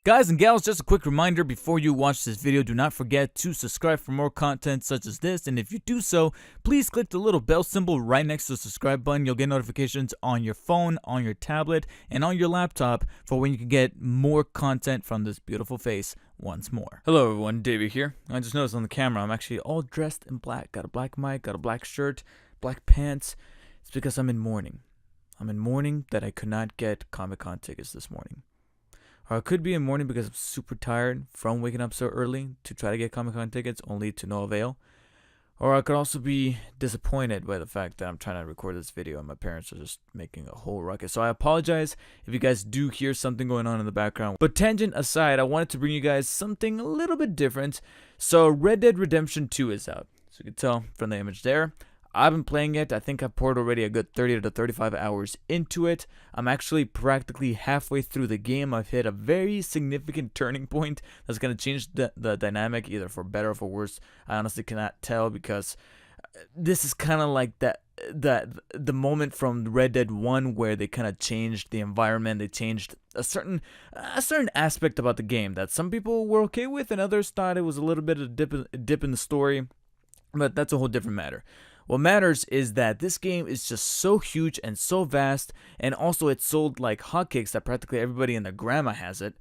Guys and gals, just a quick reminder before you watch this video, do not forget to subscribe for more content such as this, and if you do so, please click the little bell symbol right next to the subscribe button. You'll get notifications on your phone, on your tablet, and on your laptop for when you can get more content from this beautiful face once more. Hello everyone, Davey here. I just noticed on the camera I'm actually all dressed in black. Got a black mic, got a black shirt, black pants. It's because I'm in mourning. I'm in mourning that I could not get Comic-Con tickets this morning. Or I could be in mourning because I'm super tired from waking up so early to try to get Comic-Con tickets, only to no avail. Or I could also be disappointed by the fact that I'm trying to record this video and my parents are just making a whole ruckus. So I apologize if you guys do hear something going on in the background. But tangent aside, I wanted to bring you guys something a little bit different. So Red Dead Redemption 2 is out. So you can tell from the image there. I've been playing it. I think I've poured already a good 30 to 35 hours into it. I'm actually practically halfway through the game. I've hit a very significant turning point that's going to change the dynamic, either for better or for worse. I honestly cannot tell, because this is kind of like the moment from Red Dead 1 where they kind of changed the environment. They changed a certain aspect about the game that some people were okay with and others thought it was a little bit of a dip in the story. But that's a whole different matter. What matters is that this game is just so huge and so vast, and also it's sold like hotcakes that practically everybody and their grandma has it.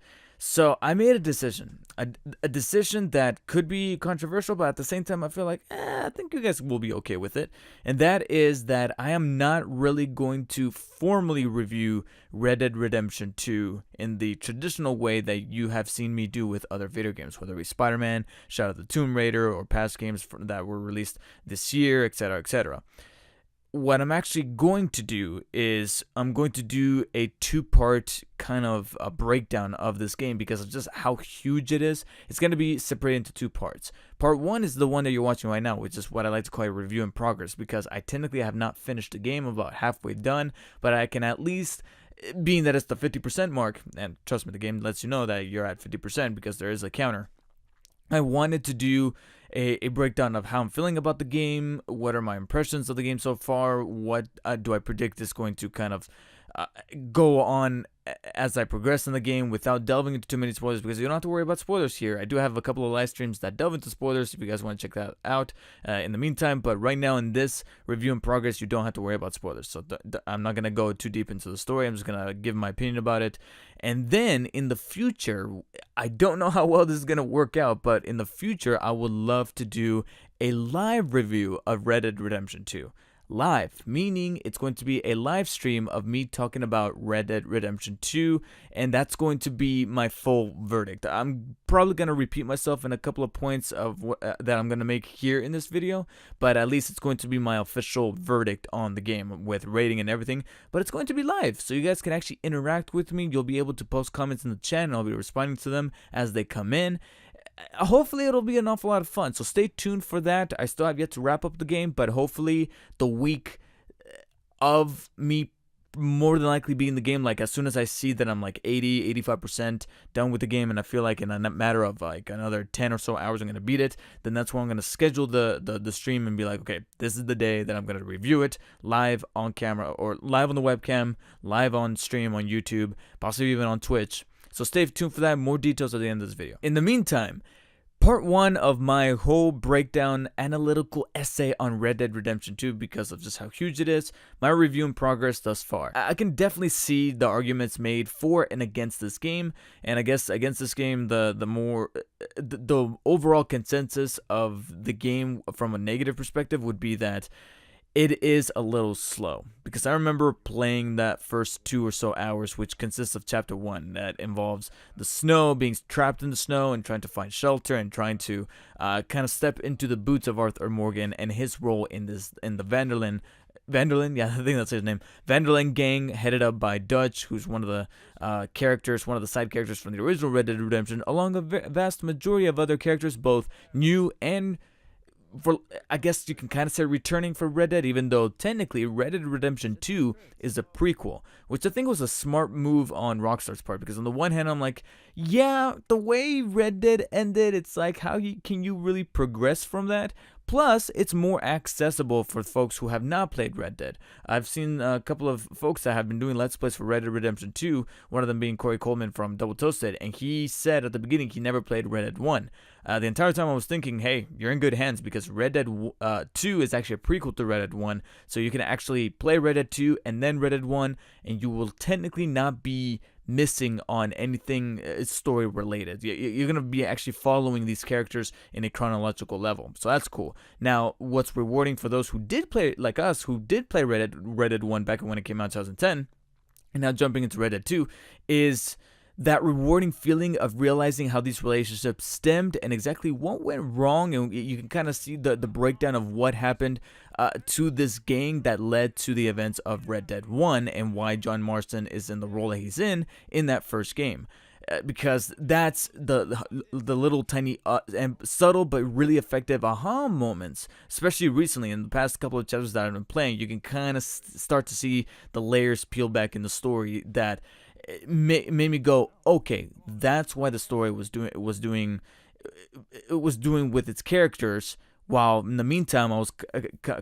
So I made a decision, a decision that could be controversial, but at the same time I feel like, I think you guys will be okay with it. And that is that I am not really going to formally review Red Dead Redemption 2 in the traditional way that you have seen me do with other video games, whether it be Spider-Man, Shadow of the Tomb Raider, or past games that were released this year, etc., etc. What I'm actually going to do is I'm going to do a two-part kind of a breakdown of this game because of just how huge it is. It's going to be separated into two parts. Part one is the one that you're watching right now, which is what I like to call a review in progress, because I technically have not finished the game. I'm about halfway done, but I can at least, being that it's the 50% mark, and trust me, the game lets you know that you're at 50% because there is a counter. I wanted to do a breakdown of how I'm feeling about the game, what are my impressions of the game so far, what do I predict is going to kind of go on as I progress in the game without delving into too many spoilers, because you don't have to worry about spoilers here. I do have a couple of live streams that delve into spoilers if you guys want to check that out in the meantime, but right now in this review in progress, you don't have to worry about spoilers. So I'm not going to go too deep into the story. I'm just going to give my opinion about it. And then in the future, I don't know how well this is going to work out, but in the future, I would love to do a live review of Red Dead Redemption 2. Live, meaning it's going to be a live stream of me talking about Red Dead Redemption 2, and that's going to be my full verdict. I'm probably going to repeat myself in a couple of points of that I'm going to make here in this video, but at least it's going to be my official verdict on the game with rating and everything. But it's going to be live, so you guys can actually interact with me. You'll be able to post comments in the chat, and I'll be responding to them as they come in. Hopefully it'll be an awful lot of fun, so stay tuned for that. I still have yet to wrap up the game, but hopefully the week of me more than likely being the game, like as soon as I see that I'm like 80-85% done with the game, and I feel like in a matter of like another 10 or so hours I'm going to beat it, then that's when I'm going to schedule the stream and be like, okay, this is the day that I'm going to review it live on camera, or live on the webcam, live on stream on YouTube, possibly even on Twitch. So stay tuned for that. More details at the end of this video. In the meantime, part one of my whole breakdown analytical essay on Red Dead Redemption 2, because of just how huge it is, my review in progress thus far. I can definitely see the arguments made for and against this game, and I guess against this game, the overall consensus of the game from a negative perspective would be that it is a little slow, because I remember playing that first 2 or so hours, which consists of chapter 1, that involves the snow, being trapped in the snow and trying to find shelter and trying to kind of step into the boots of Arthur Morgan and his role in the Van der Linde, yeah, I think that's his name, Van der Linde gang, headed up by Dutch, who's one of the characters, one of the side characters from the original Red Dead Redemption, along a vast majority of other characters, both new and, for, I guess you can kind of say, returning for Red Dead, even though technically Red Dead Redemption 2 is a prequel, which I think was a smart move on Rockstar's part, because on the one hand I'm like, yeah, the way Red Dead ended, it's like, how can you really progress from that? Plus, it's more accessible for folks who have not played Red Dead. I've seen a couple of folks that have been doing Let's Plays for Red Dead Redemption 2, one of them being Corey Coleman from Double Toasted, and he said at the beginning he never played Red Dead 1. The entire time I was thinking, hey, you're in good hands, because Red Dead 2 is actually a prequel to Red Dead 1, so you can actually play Red Dead 2 and then Red Dead 1, and you will technically not be missing on anything story related. You're going to be actually following these characters in a chronological level, so that's cool. Now, what's rewarding for those who did play, like us, who did play Red Dead 1 back when it came out in 2010, and now jumping into Red Dead 2, is that rewarding feeling of realizing how these relationships stemmed and exactly what went wrong, and you can kind of see the breakdown of what happened to this gang that led to the events of Red Dead 1 and why John Marston is in the role that he's in that first game. Because that's the little tiny and subtle but really effective aha moments, especially recently in the past couple of chapters that I've been playing. You can kind of start to see the layers peel back in the story that made me go, okay, that's why the story was doing with its characters. While in the meantime, I was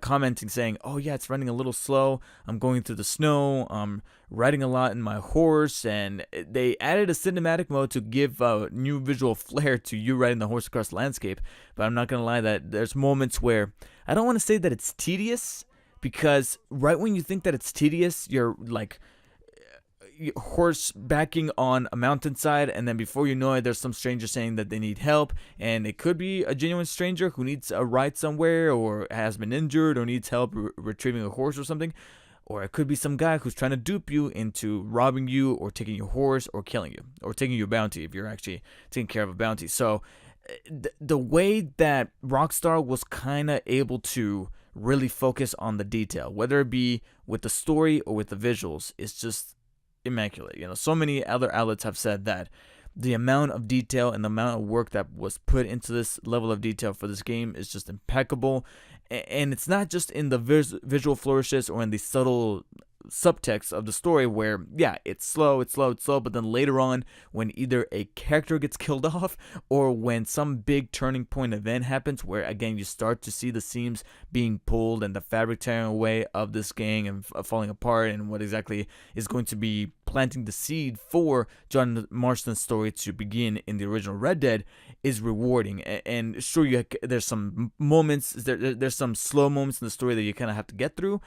commenting saying, oh yeah, it's running a little slow. I'm going through the snow. I'm riding a lot in my horse. And they added a cinematic mode to give a new visual flair to you riding the horse across the landscape. But I'm not going to lie that there's moments where I don't want to say that it's tedious, because right when you think that it's tedious, you're like horse backing on a mountainside, and then before you know it, there's some stranger saying that they need help, and it could be a genuine stranger who needs a ride somewhere, or has been injured, or needs help retrieving a horse or something, or it could be some guy who's trying to dupe you into robbing you, or taking your horse, or killing you, or taking your bounty if you're actually taking care of a bounty. So the way that Rockstar was kind of able to really focus on the detail, whether it be with the story or with the visuals, is just immaculate. So many other outlets have said that the amount of detail and the amount of work that was put into this level of detail for this game is just impeccable. And it's not just in the visual flourishes or in the subtle subtext of the story where, yeah, it's slow, but then later on, when either a character gets killed off or when some big turning point event happens where, again, you start to see the seams being pulled and the fabric tearing away of this gang and falling apart, and what exactly is going to be planting the seed for John Marston's story to begin in the original Red Dead is rewarding. And sure, there's some moments, there's some slow moments in the story that you kind of have to get through,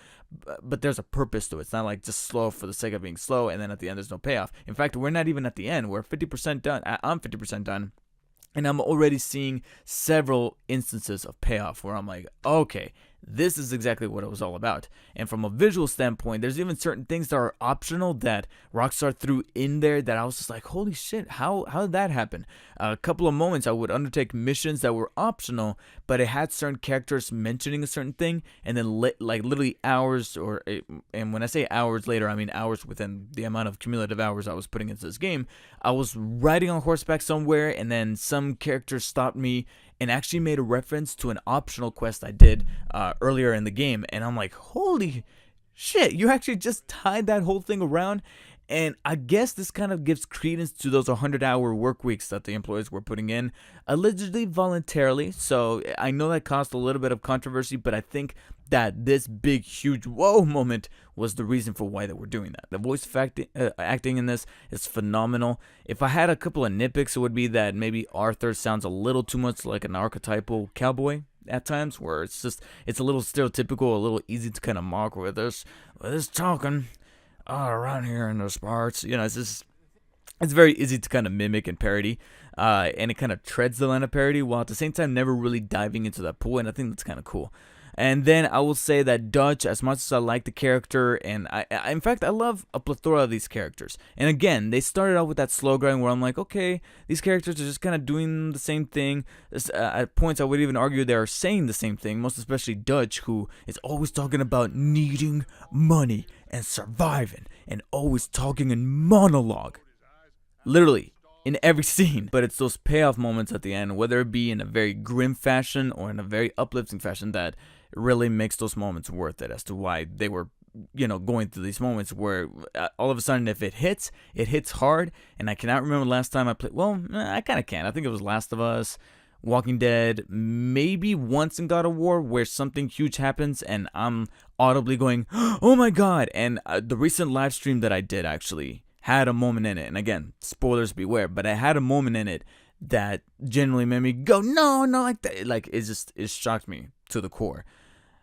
but there's a purpose to it. It's not like just slow for the sake of being slow, and then at the end there's no payoff. In fact, we're not even at the end. We're 50% done. I'm 50% done, and I'm already seeing several instances of payoff where I'm like, okay, this is exactly what it was all about. And from a visual standpoint, there's even certain things that are optional that Rockstar threw in there that I was just like, holy shit, how did that happen? A couple of moments I would undertake missions that were optional, but it had certain characters mentioning a certain thing, and then like literally hours, and when I say hours later, I mean hours within the amount of cumulative hours I was putting into this game. I was riding on horseback somewhere, and then some character stopped me and actually made a reference to an optional quest I did earlier in the game. And I'm like, holy shit, you actually just tied that whole thing around. And I guess this kind of gives credence to those 100-hour work weeks that the employees were putting in, allegedly voluntarily. So I know that caused a little bit of controversy, but I think that this big, huge whoa moment was the reason for why they were doing that. The voice acting in this is phenomenal. If I had a couple of nitpicks, it would be that maybe Arthur sounds a little too much like an archetypal cowboy at times, where it's a little stereotypical, a little easy to kind of mock with this talking around here in those parts. It's very easy to kind of mimic and parody, and it kind of treads the line of parody while at the same time never really diving into that pool, and I think that's kind of cool. And then I will say that Dutch, as much as I like the character, and in fact, I love a plethora of these characters. And again, they started out with that slow grind where I'm like, okay, these characters are just kind of doing the same thing. At points, I would even argue they are saying the same thing, most especially Dutch, who is always talking about needing money and surviving, and always talking in monologue. Literally, in every scene. But it's those payoff moments at the end, whether it be in a very grim fashion or in a very uplifting fashion, that really makes those moments worth it, as to why they were, going through these moments where all of a sudden, if it hits hard. And I cannot remember the last time I played. Well, I kind of can. I think it was Last of Us, Walking Dead, maybe once in God of War, where something huge happens and I'm audibly going, oh my god. And the recent live stream that I did actually had a moment in it, and again, spoilers beware, but I had a moment in it that genuinely made me go, no, like that. Like, it shocked me to the core.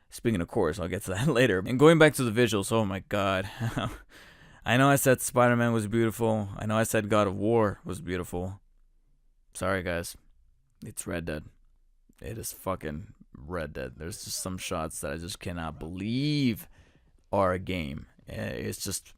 Speaking of cores, I'll get to that later. And going back to the visuals, oh my god. I know I said Spider-Man was beautiful. I know I said God of War was beautiful. Sorry, guys. It's Red Dead. It is fucking Red Dead. There's just some shots that I just cannot believe are a game. It's just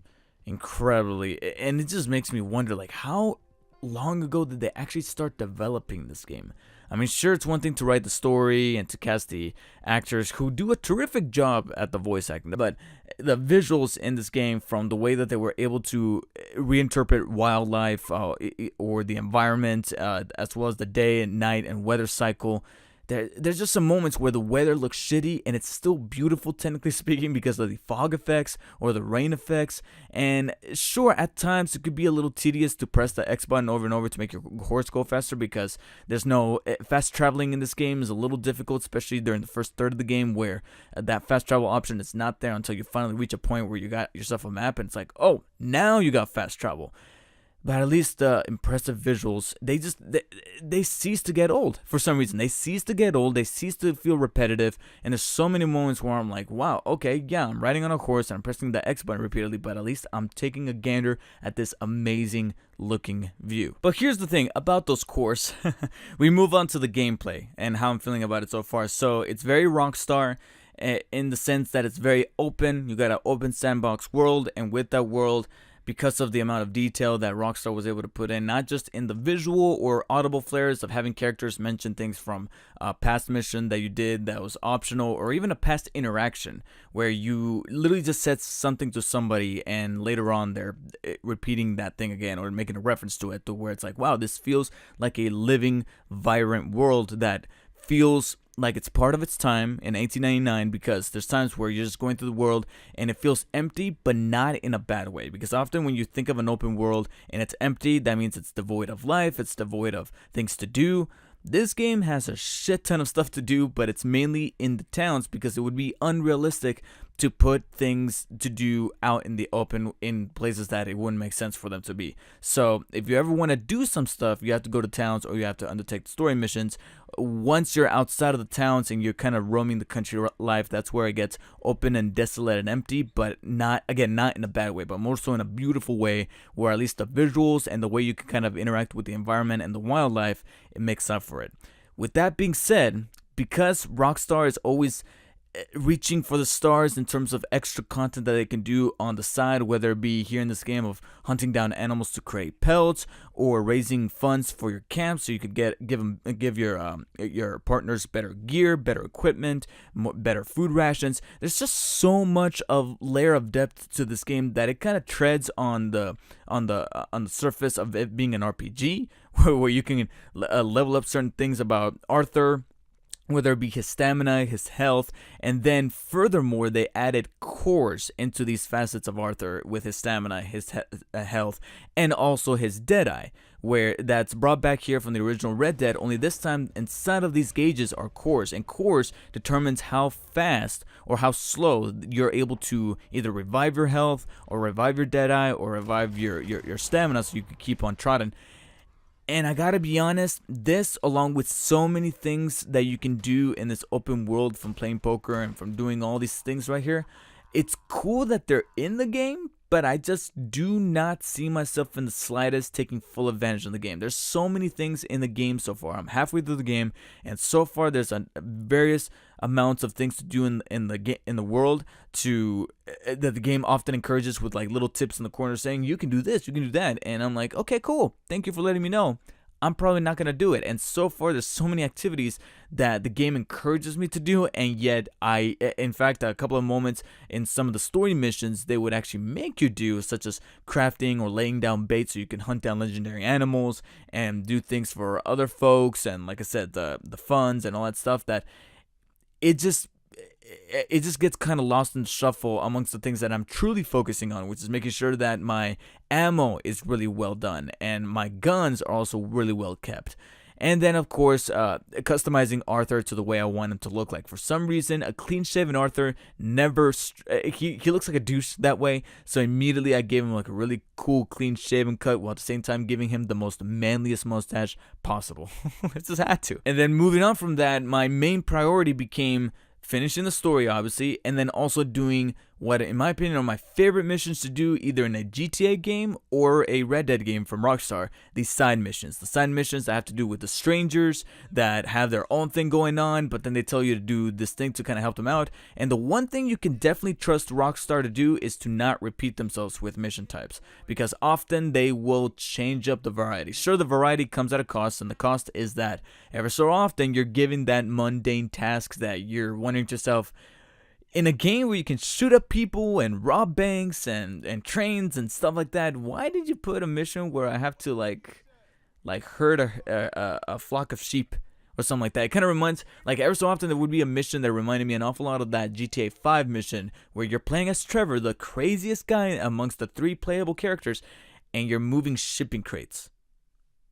incredibly, and it just makes me wonder, like, how long ago did they actually start developing this game? I mean, sure, it's one thing to write the story and to cast the actors who do a terrific job at the voice acting, but the visuals in this game, from the way that they were able to reinterpret wildlife or the environment, as well as the day and night and weather cycle, there's just some moments where the weather looks shitty and it's still beautiful, technically speaking, because of the fog effects or the rain effects. And sure, at times it could be a little tedious to press the X button over and over to make your horse go faster, because there's no fast traveling in this game is a little difficult, especially during the first third of the game, where that fast travel option is not there until you finally reach a point where you got yourself a map and it's like, oh, now you got fast travel. But at least the impressive visuals, they cease to get old for some reason. They cease to get old. They cease to feel repetitive. And there's so many moments where I'm like, wow, okay, yeah, I'm riding on a horse and I'm pressing the X button repeatedly, but at least I'm taking a gander at this amazing looking view. But here's the thing about those cores. We move on to the gameplay and how I'm feeling about it so far. So it's very Rockstar, in the sense that it's very open. You got an open sandbox world, and with that world, because of the amount of detail that Rockstar was able to put in, not just in the visual or audible flares of having characters mention things from a past mission that you did that was optional, or even a past interaction where you literally just said something to somebody and later on they're repeating that thing again or making a reference to it, to where it's like, wow, this feels like a living, vibrant world that feels like it's part of its time in 1899, because there's times where you're just going through the world and it feels empty, but not in a bad way. Because often when you think of an open world and it's empty, that means it's devoid of life, it's devoid of things to do. This game has a shit ton of stuff to do, but it's mainly in the towns, because it would be unrealistic to put things to do out in the open in places that it wouldn't make sense for them to be. So if you ever want to do some stuff, you have to go to towns or you have to undertake the story missions. Once you're outside of the towns and you're kind of roaming the country life, that's where it gets open and desolate and empty, but not in a bad way, but more so in a beautiful way, where at least the visuals and the way you can kind of interact with the environment and the wildlife, it makes up for it. With that being said, because Rockstar is always reaching for the stars in terms of extra content that they can do on the side, whether it be here in this game of hunting down animals to create pelts, or raising funds for your camp so you could give your partners better gear, better equipment, better food rations. There's just so much of layer of depth to this game that it kind of treads on the surface of it being an RPG, where you can level up certain things about Arthur, whether it be his stamina, his health, and then furthermore, they added cores into these facets of Arthur with his stamina, his health, and also his Deadeye, where that's brought back here from the original Red Dead, only this time inside of these gauges are cores, and cores determines how fast or how slow you're able to either revive your health, or revive your Deadeye, or revive your stamina so you can keep on trotting. And I gotta be honest, this, along with so many things that you can do in this open world from playing poker and from doing all these things right here, it's cool that they're in the game, but I just do not see myself in the slightest taking full advantage of the game. There's so many things in the game so far. I'm halfway through the game, and so far there's various amounts of things to do in the world that the game often encourages, with like little tips in the corner saying you can do this, you can do that, and I'm like, okay, cool, thank you for letting me know. I'm probably not going to do it. And so far, there's so many activities that the game encourages me to do, and yet in fact, a couple of moments in some of the story missions, they would actually make you do, such as crafting or laying down bait so you can hunt down legendary animals and do things for other folks, and like I said, the funds and all that stuff, that it just gets kind of lost in the shuffle amongst the things that I'm truly focusing on, which is making sure that my ammo is really well done and my guns are also really well kept. And then, of course, customizing Arthur to the way I want him to look like. For some reason, a clean-shaven Arthur never... he looks like a douche that way, so immediately I gave him like a really cool clean-shaven cut while at the same time giving him the most manliest mustache possible. I just had to. And then moving on from that, my main priority became finishing the story, obviously, and then also doing what, in my opinion, are my favorite missions to do, either in a GTA game or a Red Dead game from Rockstar. These side missions. The side missions that have to do with the strangers that have their own thing going on, but then they tell you to do this thing to kind of help them out. And the one thing you can definitely trust Rockstar to do is to not repeat themselves with mission types, because often they will change up the variety. Sure, the variety comes at a cost, and the cost is that ever so often you're given that mundane tasks that you're wondering to yourself, in a game where you can shoot up people and rob banks and trains and stuff like that, why did you put a mission where I have to like herd a flock of sheep or something like that? It kind of reminds, like, ever so often there would be a mission that reminded me an awful lot of that GTA 5 mission where you're playing as Trevor, the craziest guy amongst the 3 playable characters, and you're moving shipping crates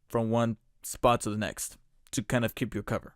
from one spot to the next to kind of keep your cover.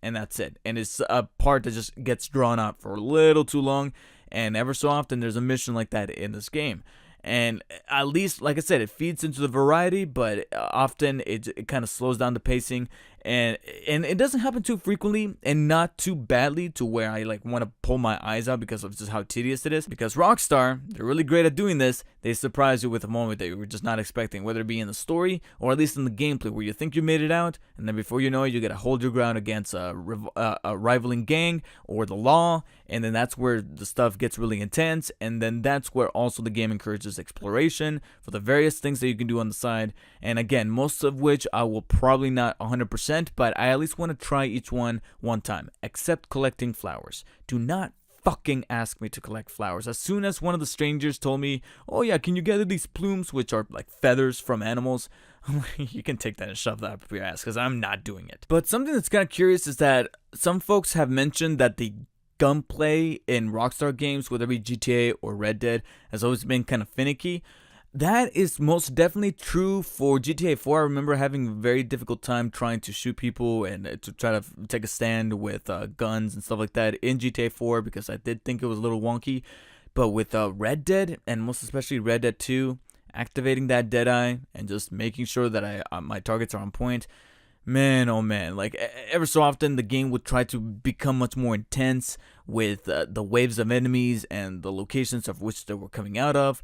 And that's it. And it's a part that just gets drawn out for a little too long. And ever so often, there's a mission like that in this game. And at least, like I said, it feeds into the variety, but often it kind of slows down the pacing. And it doesn't happen too frequently and not too badly to where I like want to pull my eyes out because of just how tedious it is. Because Rockstar, they're really great at doing this. They surprise you with a moment that you were just not expecting, whether it be in the story or at least in the gameplay, where you think you made it out, and then before you know it, you gotta hold your ground against a rivaling gang or the law, and then that's where the stuff gets really intense. And then that's where also the game encourages exploration for the various things that you can do on the side. And again, most of which I will probably not 100%, but I at least want to try each one time, except collecting flowers. Do not fucking ask me to collect flowers. As soon as one of the strangers told me, oh yeah, can you gather these plumes, which are like feathers from animals, I'm like, you can take that and shove that up your ass, because I'm not doing it. But something that's kind of curious is that some folks have mentioned that the gunplay in Rockstar games, whether it be GTA or Red Dead, has always been kind of finicky. That is most definitely true for GTA 4. I remember having a very difficult time trying to shoot people and to try to take a stand with guns and stuff like that in GTA 4, because I did think it was a little wonky. But with Red Dead, and most especially Red Dead 2, activating that Deadeye and just making sure that my targets are on point, man, oh man, like ever so often the game would try to become much more intense with the waves of enemies and the locations of which they were coming out of.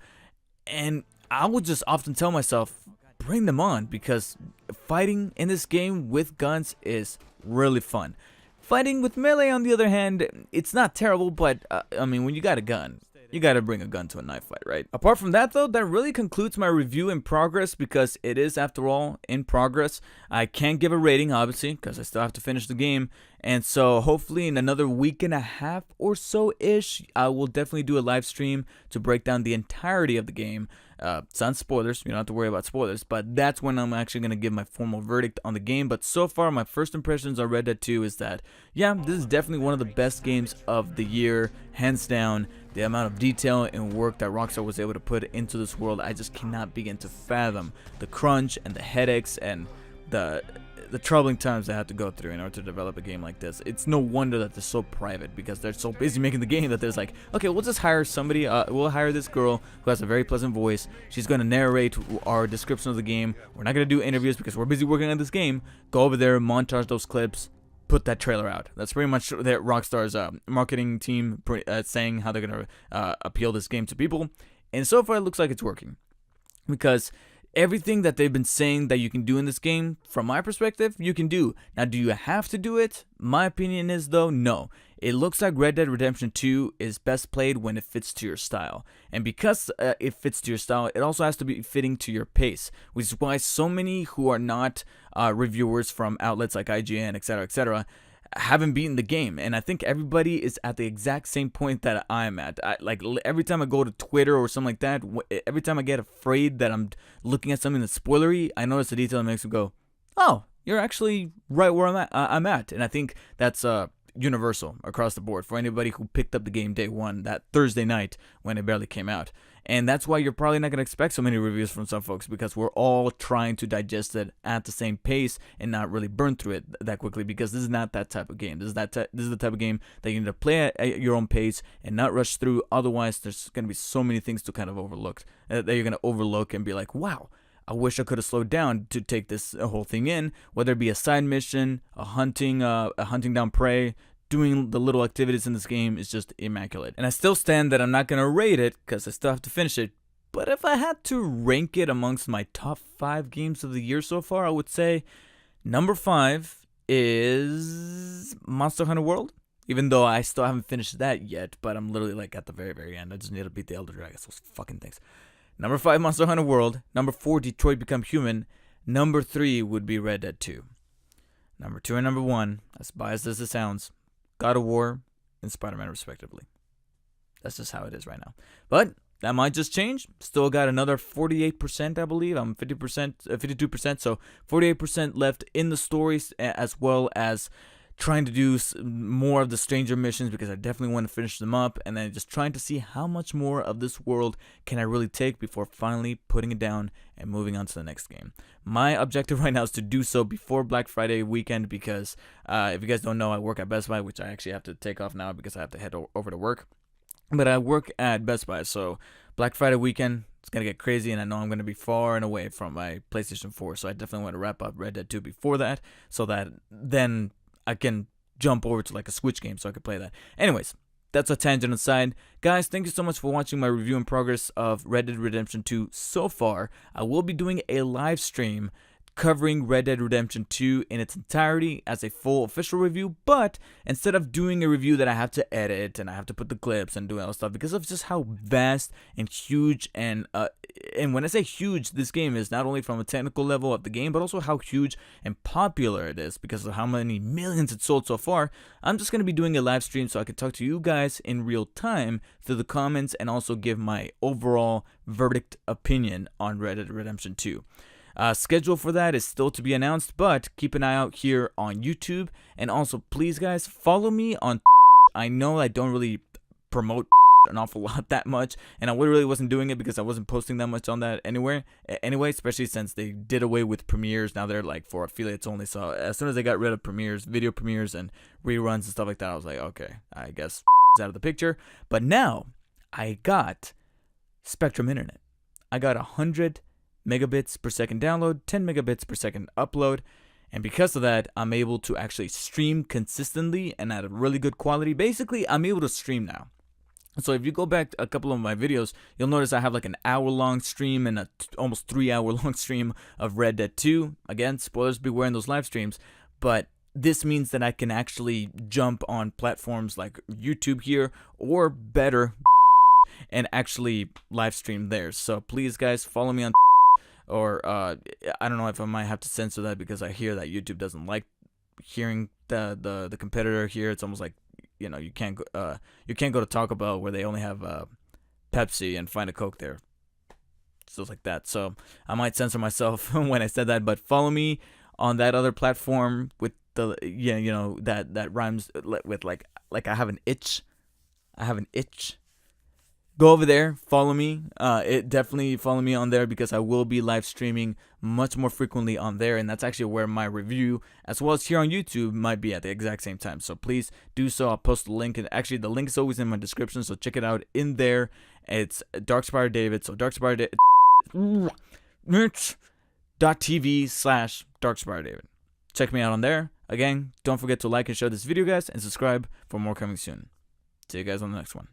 And I would just often tell myself, bring them on, because fighting in this game with guns is really fun. Fighting with melee, on the other hand, it's not terrible, but I mean, when you got a gun, you gotta bring a gun to a knife fight, right? Apart from that, though, that really concludes my review in progress, because it is, after all, in progress. I can't give a rating, obviously, because I still have to finish the game. And so hopefully in another week and a half or so-ish, I will definitely do a live stream to break down the entirety of the game. It's not spoilers, you don't have to worry about spoilers, but that's when I'm actually going to give my formal verdict on the game. But so far, my first impressions on Red Dead 2 is that, yeah, this is definitely one of the best games of the year, hands down. The amount of detail and work that Rockstar was able to put into this world, I just cannot begin to fathom. The crunch and the headaches and the troubling times they had to go through in order to develop a game like this. It's no wonder that they're so private, because they're so busy making the game that there's like, okay, we'll just hire somebody, we'll hire this girl who has a very pleasant voice. She's going to narrate our description of the game. We're not going to do interviews because we're busy working on this game. Go over there, montage those clips, put that trailer out. That's pretty much that Rockstar's marketing team saying how they're going to appeal this game to people. And so far, it looks like it's working, because everything that they've been saying that you can do in this game, from my perspective, you can do. Now, do you have to do it? My opinion is, though, no. It looks like Red Dead Redemption 2 is best played when it fits to your style. And because it fits to your style, it also has to be fitting to your pace, which is why so many who are not reviewers from outlets like IGN, etc., haven't beaten the game. And I think everybody is at the exact same point that I'm at. Like every time I go to Twitter or something like that, every time I get afraid that I'm looking at something that's spoilery, I notice a detail that makes me go, oh, you're actually right where I'm at. And I think that's universal across the board for anybody who picked up the game day one, that Thursday night when it barely came out. And that's why you're probably not going to expect so many reviews from some folks, because we're all trying to digest it at the same pace and not really burn through it that quickly, because this is not that type of game. This is the type of game that you need to play at your own pace and not rush through. Otherwise, there's going to be so many things to kind of overlook that you're going to overlook and be like, wow, I wish I could have slowed down to take this whole thing in, whether it be a side mission, a hunting down prey. Doing the little activities in this game is just immaculate. And I still stand that I'm not going to rate it because I still have to finish it. But if I had to rank it amongst my top 5 games of the year so far, I would say number 5 is Monster Hunter World. Even though I still haven't finished that yet, but I'm literally like at the very, very end. I just need to beat the Elder Dragons, those fucking things. Number 5, Monster Hunter World. Number 4, Detroit Become Human. Number 3 would be Red Dead 2. Number 2 and number 1, as biased as it sounds, God of War and Spider-Man respectively. That's just how it is right now. But that might just change. Still got another 48%, I believe. I'm 52%, so 48% left in the stories, as well as trying to do more of the stranger missions, because I definitely want to finish them up, and then just trying to see how much more of this world can I really take before finally putting it down and moving on to the next game. My objective right now is to do so before Black Friday weekend, because if you guys don't know, I work at Best Buy, which I actually have to take off now because I have to head over to work. But I work at Best Buy, so Black Friday weekend, it's going to get crazy, and I know I'm going to be far and away from my PlayStation 4, so I definitely want to wrap up Red Dead 2 before that, so that then I can jump over to like a Switch game so I can play that. Anyways, that's a tangent aside. Guys, thank you so much for watching my review and progress of Red Dead Redemption 2 so far. I will be doing a live stream covering Red Dead Redemption 2 in its entirety as a full official review, but instead of doing a review that I have to edit and I have to put the clips and do all that stuff, because of just how vast and huge and when I say huge, this game is, not only from a technical level of the game, but also how huge and popular it is because of how many millions it's sold so far. I'm just going to be doing a live stream so I can talk to you guys in real time through the comments and also give my overall verdict opinion on Red Dead Redemption 2. Schedule for that is still to be announced, but keep an eye out here on YouTube. And also, please, guys, follow me on. I know I don't really promote an awful lot that much, and I really wasn't doing it because I wasn't posting that much on that anyway, especially since they did away with premieres. Now they're like for affiliates only. So as soon as they got rid of premieres, video premieres and reruns and stuff like that, I was like, okay, I guess out of the picture. But now I got Spectrum Internet. I got 100 megabits per second download, 10 megabits per second upload, and because of that, I'm able to actually stream consistently and at a really good quality. Basically, I'm able to stream now. So if you go back a couple of my videos, you'll notice I have like an hour-long stream and a almost 3-hour-long stream of Red Dead 2. Again, spoilers beware in those live streams, but this means that I can actually jump on platforms like YouTube here, or better, and actually live stream there. So please, guys, follow me on, or I don't know if I might have to censor that because I hear that YouTube doesn't like hearing the competitor here. It's almost like, you know, you can't go to Taco Bell where they only have Pepsi and find a Coke there. Stuff like that. So I might censor myself when I said that, but follow me on that other platform with the that rhymes with like I have an itch. Go over there, follow me. Definitely follow me on there because I will be live streaming much more frequently on there, and that's actually where my review, as well as here on YouTube, might be at the exact same time. So please do so. I'll post the link, and actually the link is always in my description, so check it out in there. It's Darkspire David. So darkspire.tv/Darkspire David. Check me out on there. Again, don't forget to like and share this video, guys, and subscribe for more coming soon. See you guys on the next one.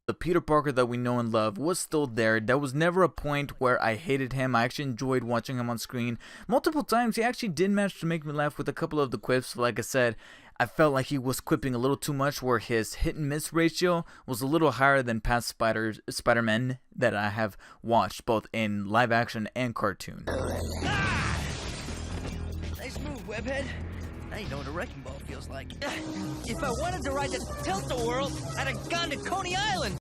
The Peter Parker that we know and love was still there. There was never a point where I hated him. I actually enjoyed watching him on screen. Multiple times, he actually did manage to make me laugh with a couple of the quips. Like I said, I felt like he was quipping a little too much, where his hit and miss ratio was a little higher than past Spider-Man that I have watched, both in live action and cartoon. Ah! Nice move, Webhead. Now you know what a wrecking ball feels like. If I wanted to ride the Tilt-A-Whirl, I'd have gone to Coney Island.